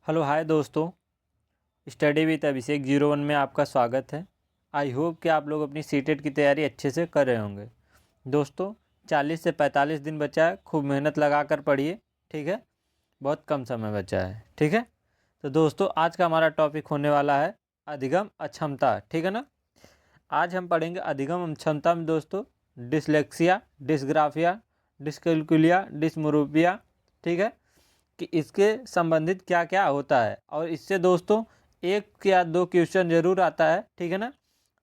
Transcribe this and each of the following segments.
Hello hi दोस्तों, study with अभिषेक 01 में आपका स्वागत है। आई होप कि आप लोग अपनी सीटेट की तैयारी अच्छे से कर रहे होंगे। दोस्तों 40 से 45 दिन बचा है, खूब मेहनत लगा कर पढ़िए, ठीक है। बहुत कम समय बचा है, ठीक है। तो दोस्तों आज का हमारा टॉपिक होने वाला है अधिगम अक्षमता, ठीक है ना। आज हम पढ़ेंगे अधिगम अक्षमता में दोस्तों डिसलेक्सिया, डिसग्राफिया, डिसकैल्कुलिया, डिसमोरोपिया, ठीक है, कि इसके संबंधित क्या क्या होता है। और इससे दोस्तों एक या दो क्वेश्चन जरूर आता है, ठीक है ना।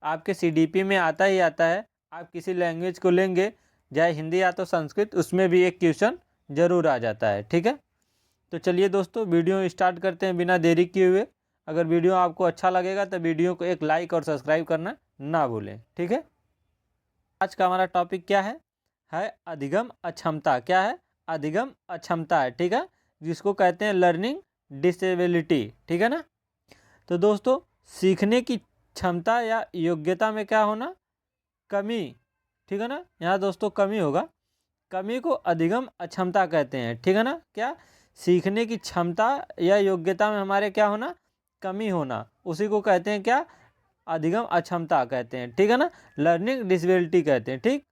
आपके सीडीपी में आता ही आता है। आप किसी लैंग्वेज को लेंगे, चाहे हिंदी या तो संस्कृत, उसमें भी एक क्वेश्चन जरूर आ जाता है, ठीक है। तो चलिए दोस्तों वीडियो स्टार्ट करते हैं बिना देरी किए हुए। अगर वीडियो आपको अच्छा लगेगा तो वीडियो को एक लाइक और सब्सक्राइब करना ना भूलें, ठीक है। आज का हमारा टॉपिक क्या है अधिगम अक्षमता। क्या है? अधिगम अक्षमता है, ठीक है, जिसको कहते हैं लर्निंग डिसेबिलिटी, ठीक है ना। तो दोस्तों सीखने की क्षमता या योग्यता में क्या होना? कमी, ठीक है ना। यहाँ दोस्तों कमी होगा, कमी को अधिगम अक्षमता कहते हैं, ठीक है ना। क्या? सीखने की क्षमता या योग्यता में हमारे क्या होना? कमी होना, उसी को कहते हैं क्या? अधिगम अक्षमता कहते हैं, ठीक है ना। लर्निंग डिसेबिलिटी कहते हैं, ठीक।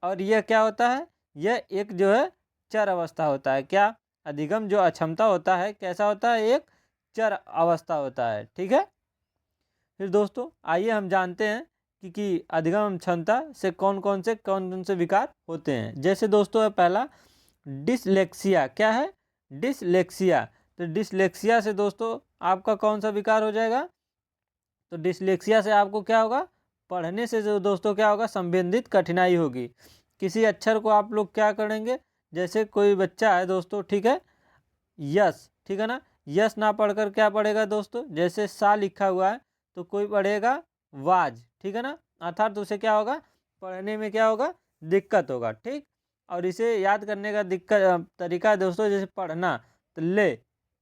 और यह क्या होता है? यह एक जो है चर अवस्था होता है। क्या? अधिगम जो अक्षमता होता है कैसा होता है? एक चर अवस्था होता है, ठीक है। फिर दोस्तों आइए हम जानते हैं कि अधिगम क्षमता से कौन कौन से विकार होते हैं। जैसे दोस्तों है पहला डिसलेक्सिया। क्या है? डिसलेक्सिया। तो डिसलेक्सिया से दोस्तों आपका कौन सा विकार हो जाएगा? तो डिसलेक्सिया से आपको क्या होगा? पढ़ने से जो दोस्तों क्या होगा? संबंधित कठिनाई होगी। किसी अक्षर को आप लोग क्या करेंगे? जैसे कोई बच्चा है दोस्तों, ठीक है, यस, ठीक है ना, यस ना पढ़कर क्या पढ़ेगा दोस्तों? जैसे सा लिखा हुआ है तो कोई पढ़ेगा वाज, ठीक है ना। अर्थात उसे क्या होगा? पढ़ने में क्या होगा? दिक्कत होगा, ठीक। और इसे याद करने का तरीका है दोस्तों, जैसे पढ़ना तो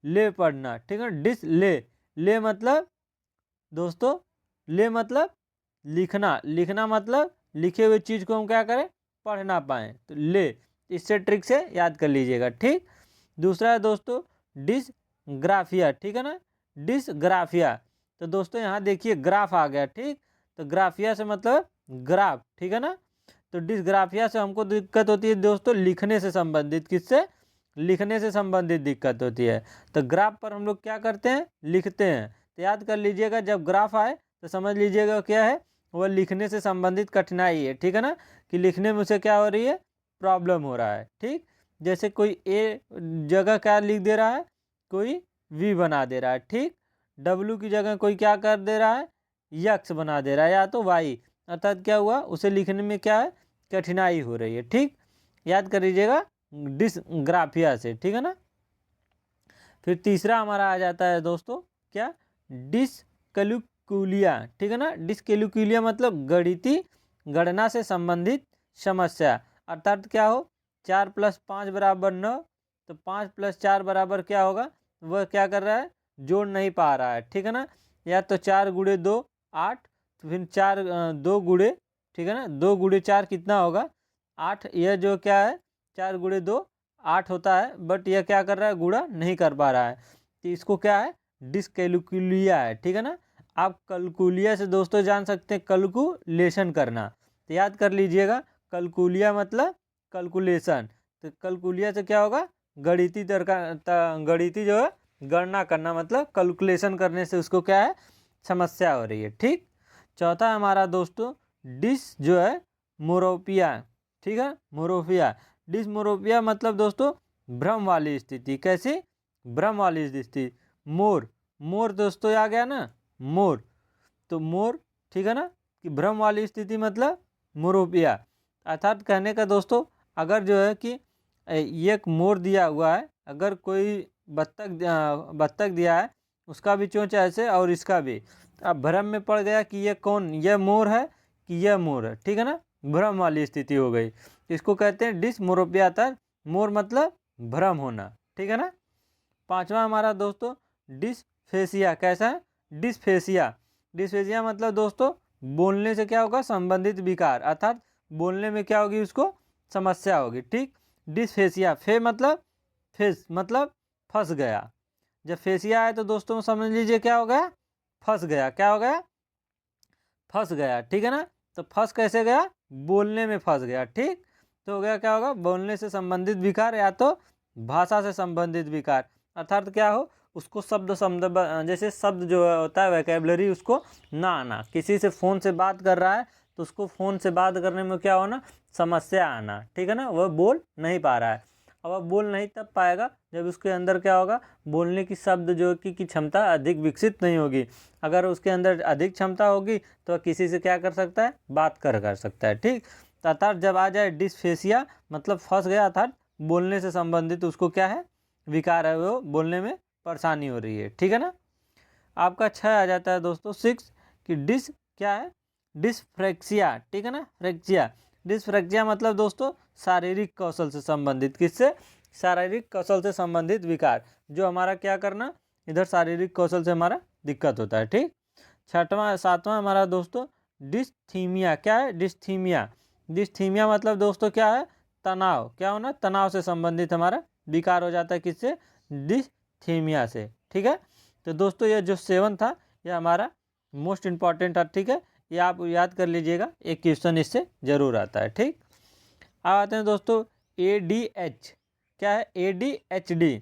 ले पढ़ना, ठीक है। डिस ले मतलब दोस्तों, ले मतलब लिखना, लिखना मतलब लिखे हुए चीज़ को हम क्या करें? पढ़ ना पाएँ, तो ले, इससे ट्रिक से याद कर लीजिएगा, ठीक। दूसरा है दोस्तों डिसग्राफिया, ठीक है ना। डिसग्राफिया, तो दोस्तों यहाँ देखिए ग्राफ आ गया, ठीक। तो ग्राफिया से मतलब ग्राफ, ठीक है ना। तो डिसग्राफिया से हमको दिक्कत होती है दोस्तों लिखने से संबंधित। किससे? लिखने से संबंधित दिक्कत होती है। तो ग्राफ पर हम लोग क्या करते हैं? लिखते हैं। तो याद कर लीजिएगा, जब ग्राफ आए तो समझ लीजिएगा क्या है? वह लिखने से संबंधित कठिनाई है, ठीक है ना, कि लिखने में उसे क्या हो रही है? प्रॉब्लम हो रहा है, ठीक। जैसे कोई ए जगह क्या लिख दे रहा है? कोई वी बना दे रहा है, ठीक। डब्लू की जगह कोई क्या कर दे रहा है? यक्स बना दे रहा है, या तो वाई। अर्थात क्या हुआ? उसे लिखने में क्या है? कठिनाई हो रही है, ठीक। याद कर लीजिएगा डिसग्राफिया से, ठीक है ना। फिर तीसरा हमारा आ जाता है दोस्तों क्या? डिसकैलकुलिया, ठीक है ना। डिसकैलकुलिया मतलब गणितीय गणना से संबंधित समस्या। अर्थात क्या हो? 4 + 5 = 9, तो 5 + 4 बराबर क्या होगा? वह क्या कर रहा है? जोड़ नहीं पा रहा है, ठीक है ना। या तो 4 × 2 8, तो फिर 4 2 गुणे, ठीक है ना, 2 × 4 कितना होगा? 8। यह जो क्या है? 4 × 2 8 होता है, बट यह क्या कर रहा है? गुणा नहीं कर पा रहा है, तो इसको क्या है? डिसकैलकुलिया है, ठीक है ना। आप कैलकुलिया से दोस्तों जान सकते हैं कैलकुलेशन करना, तो याद कर लीजिएगा कैलकुलिया मतलब कैलकुलेशन। तो कैलकुलिया से क्या होगा? गणितीय गणितीय जो है गणना करना, मतलब कैलकुलेशन करने से उसको क्या है? समस्या हो रही है, ठीक। चौथा हमारा दोस्तों डिस जो है मोरोपिया, ठीक है, मोरोपिया। डिसमोरोपिया मतलब दोस्तों भ्रम वाली स्थिति। कैसी? भ्रम वाली स्थिति। मोर, मोर दोस्तों आ गया ना, मोर, तो मोर, ठीक है ना, कि भ्रम वाली स्थिति मतलब मोरोपिया। अर्थात कहने का दोस्तों, अगर जो है कि ये एक मोर दिया हुआ है, अगर कोई बत्तख दिया है, उसका भी चोंच ऐसे और इसका भी, अब भ्रम में पड़ गया कि ये कौन, यह मोर है कि यह मोर है, ठीक है ना। भ्रम वाली स्थिति हो गई, इसको कहते हैं डिसमोरोपिया। था मोर मतलब भ्रम होना, ठीक है ना। पांचवा हमारा दोस्तों डिसफेसिया। कैसा है? डिसफेसिया। डिसफेसिया मतलब दोस्तों बोलने से क्या होगा? संबंधित विकार, अर्थात बोलने में क्या होगी? उसको समस्या होगी, ठीक। डिसफेसिया, फे मतलब फेस मतलब फंस गया, जब फेसिया आए तो दोस्तों समझ लीजिए क्या हो गया, फंस गया। क्या हो गया, फंस गया, ठीक है ना। तो फंस कैसे गया, बोलने में फंस गया, ठीक। तो हो गया, क्या होगा, बोलने से संबंधित विकार या तो भाषा से संबंधित विकार। अर्थात क्या हो, उसको जैसे शब्द जो होता है वैकेबलरी उसको ना आना। किसी से फ़ोन से बात कर रहा है तो उसको फ़ोन से बात करने में क्या होना, समस्या आना, ठीक है ना। वह बोल नहीं पा रहा है। अब वह बोल नहीं तब पाएगा जब उसके अंदर क्या होगा, बोलने की शब्द जो की क्षमता अधिक विकसित नहीं होगी। अगर उसके अंदर अधिक क्षमता होगी तो किसी से क्या कर सकता है, बात कर सकता है, ठीक। अर्थात जब आ जाए डिस्फेसिया मतलब फंस गया, अर्थात बोलने से संबंधित उसको क्या है, विकार है, वो बोलने में परेशानी हो रही है, ठीक है ना। आपका 6 आ जाता है दोस्तों 6 कि डिस क्या है, डिस्फ्रेक्सिया, ठीक है ना। फ्रेक्सिया, डिस्फ्रेक्सिया मतलब दोस्तों शारीरिक कौशल से संबंधित, किससे, शारीरिक कौशल से संबंधित विकार, जो हमारा क्या करना, इधर शारीरिक कौशल से हमारा दिक्कत होता है, ठीक। 7वां हमारा दोस्तों डिस्थीमिया। क्या है, डिस्थीमिया। डिस्थीमिया मतलब दोस्तों क्या है, तनाव। क्या होना, तनाव से संबंधित हमारा विकार हो जाता है, किससे, डिस्थीमिया से, ठीक है। तो दोस्तों ये जो 7 था ये हमारा मोस्ट इम्पॉर्टेंट था, ठीक है। ये आप याद कर लीजिएगा, एक क्वेश्चन इससे जरूर आता है, ठीक। अब आते हैं दोस्तों ADH। क्या है, ADHD,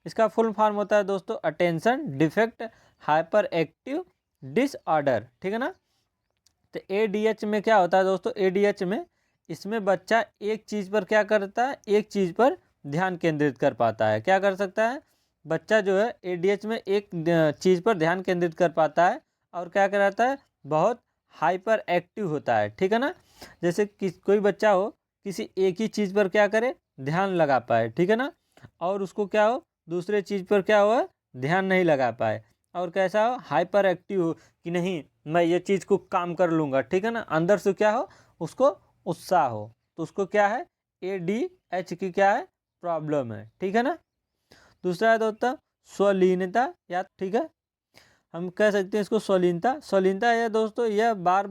इसका फुल फॉर्म होता है दोस्तों attention defect hyper active disorder, ठीक है ना। तो ADH में क्या होता है दोस्तों, ADH में इसमें बच्चा एक चीज़ पर क्या करता है, एक चीज़ पर ध्यान केंद्रित कर पाता है। क्या कर सकता है, बच्चा जो है ADH में एक चीज़ पर ध्यान केंद्रित कर पाता है और क्या कराता है, बहुत हाइपर एक्टिव होता है, ठीक है ना। जैसे कोई बच्चा हो, किसी एक ही चीज़ पर क्या करे, ध्यान लगा पाए, ठीक है ना। और उसको क्या हो, दूसरे चीज़ पर क्या हुआ, ध्यान नहीं लगा पाए। और कैसा हो, हाइपर एक्टिव हो कि नहीं मैं ये चीज़ को काम कर लूँगा, ठीक है ना। अंदर से क्या हो, उसको उत्साह हो। तो उसको क्या है, ADH की क्या है, प्रॉब्लम है, ठीक है ना। दूसरा है दोस्तों स्वलीनता, या ठीक है, हम कह सकते हैं इसको स्वलीनता। स्वलीनता है दोस्तों, यह बार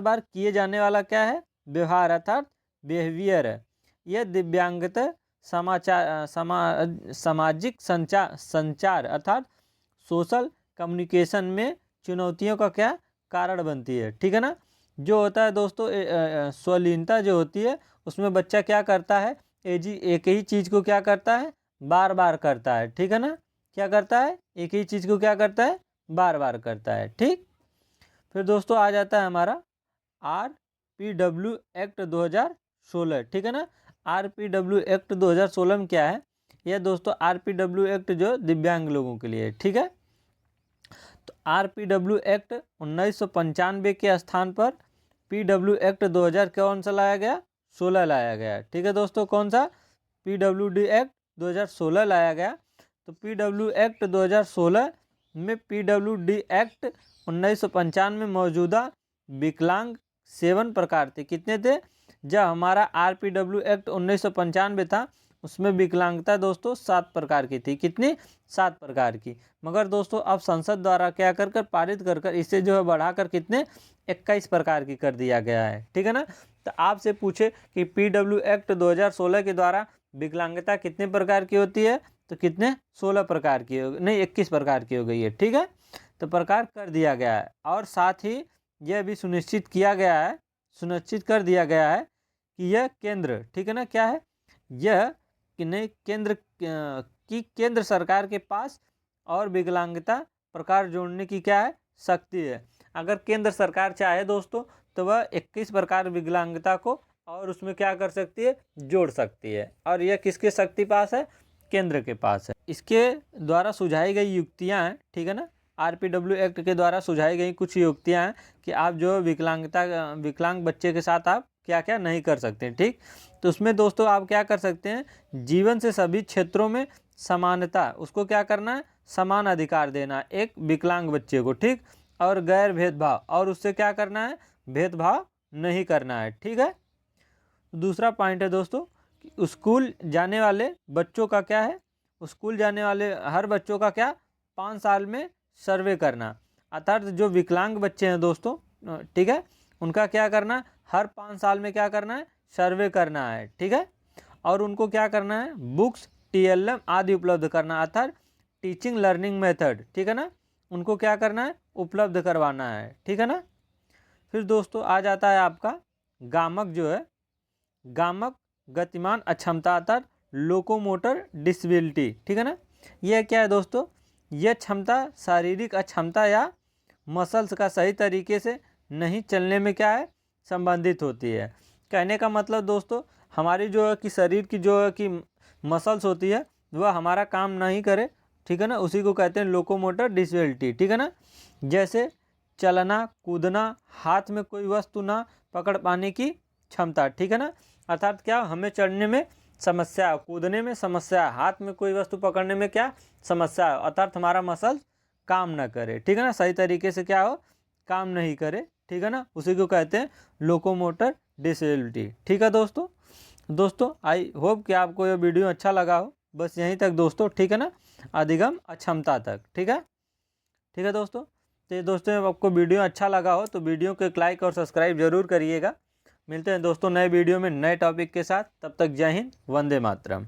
बार किए जाने वाला क्या है, व्यवहार, अर्थात बिहेवियर है। यह दिव्यांगता सामाजिक संचार अर्थात सोशल कम्युनिकेशन में चुनौतियों का क्या कारण बनती है, ठीक है ना। जो होता है दोस्तों स्वलीनता जो होती है उसमें बच्चा क्या करता है, एक ही चीज़ को क्या करता है, बार बार करता है, ठीक है ना। क्या करता है, एक ही चीज़ को क्या करता है, बार बार करता है, ठीक। फिर दोस्तों आ जाता है हमारा RPW एक्ट 2016, ठीक है ना। RPW एक्ट 2016 में क्या है, यह दोस्तों RPW एक्ट जो दिव्यांग लोगों के लिए, ठीक है। तो RPW एक्ट 1995 के स्थान पर PW एक्ट 2000 कौन सा लाया गया, 16 लाया गया, ठीक है दोस्तों। कौन सा, PWD एक्ट 2016 लाया गया। तो PW एक्ट 2016 में PWD एक्ट 1995 में मौजूदा विकलांग 7 प्रकार थे। कितने थे, जब हमारा RPW एक्ट 1995 था उसमें विकलांगता दोस्तों 7 प्रकार की थी। कितनी, 7 प्रकार की। मगर दोस्तों अब संसद द्वारा क्या कर पारित कर इसे जो है बढ़ाकर कितने, 21 प्रकार की कर दिया गया है, ठीक है ना। तो आपसे पूछे कि PW एक्ट 2016 के द्वारा विकलांगता कितने प्रकार की होती है, तो कितने, 16 प्रकार की हो, नहीं 21 प्रकार की हो गई है, ठीक है। तो प्रकार कर दिया गया है। और साथ ही यह भी सुनिश्चित कर दिया गया है कि यह केंद्र, ठीक है ना, क्या है, यह कि नहीं केंद्र सरकार के पास और विकलांगता प्रकार जोड़ने की क्या है, शक्ति है। अगर केंद्र सरकार चाहे दोस्तों तो वह 21 प्रकार विकलांगता को और उसमें क्या कर सकती है, जोड़ सकती है। और यह किसके शक्ति पास है, केंद्र के पास है। इसके द्वारा सुझाई गई युक्तियां हैं, ठीक है ना। RPW एक्ट के द्वारा सुझाई गई कुछ युक्तियां हैं कि आप जो विकलांग बच्चे के साथ आप क्या क्या नहीं कर सकते, ठीक। तो उसमें दोस्तों आप क्या कर सकते हैं, जीवन से सभी क्षेत्रों में समानता, उसको क्या करना है, समान अधिकार देना एक विकलांग बच्चे को, ठीक। और गैर भेदभाव, और उससे क्या करना है, भेदभाव नहीं करना है, ठीक है। दूसरा पॉइंट है दोस्तों स्कूल जाने वाले बच्चों का क्या है, स्कूल जाने वाले हर बच्चों का क्या 5 साल में सर्वे करना। अर्थात जो विकलांग बच्चे हैं दोस्तों, ठीक है, उनका क्या करना, हर 5 साल में क्या करना है, सर्वे करना है, ठीक है। और उनको क्या करना है, बुक्स TLM आदि उपलब्ध करना। अर्थात टीचिंग लर्निंग मेथड, ठीक है ना, उनको क्या करना है, उपलब्ध करवाना है, ठीक है ना। फिर दोस्तों आ जाता है आपका गामक जो है, गामक गतिमान अक्षमता अर्थात लोकोमोटर डिसेबिलिटी, ठीक है ना। यह क्या है दोस्तों, यह क्षमता शारीरिक अक्षमता या मसल्स का सही तरीके से नहीं चलने में क्या है, संबंधित होती है। कहने का मतलब दोस्तों, हमारी जो है कि शरीर की जो है कि मसल्स होती है वह हमारा काम नहीं करे, ठीक है ना, उसी को कहते हैं लोकोमोटर डिसेबिलिटी, ठीक है ना। जैसे चलना, कूदना, हाथ में कोई वस्तु ना पकड़ पाने की क्षमता, ठीक है ना, अर्थात क्या, हमें चढ़ने में समस्या, कूदने में समस्या, हाथ में कोई वस्तु पकड़ने में क्या समस्या, अर्थात हमारा मसल काम ना करे, ठीक है ना, सही तरीके से क्या हो, काम नहीं करे, ठीक है ना, उसी को कहते हैं लोकोमोटर डिसेबिलिटी, ठीक है दोस्तों। दोस्तों आई होप कि आपको यह वीडियो अच्छा लगा हो, बस यहीं तक दोस्तों, ठीक है ना, अधिगम अक्षमता तक, ठीक है, ठीक है दोस्तों। तो ये दोस्तों आपको वीडियो अच्छा लगा हो तो वीडियो को एक लाइक और सब्सक्राइब जरूर करिएगा। मिलते हैं दोस्तों नए वीडियो में नए टॉपिक के साथ, तब तक जय हिंद, वंदे मातरम।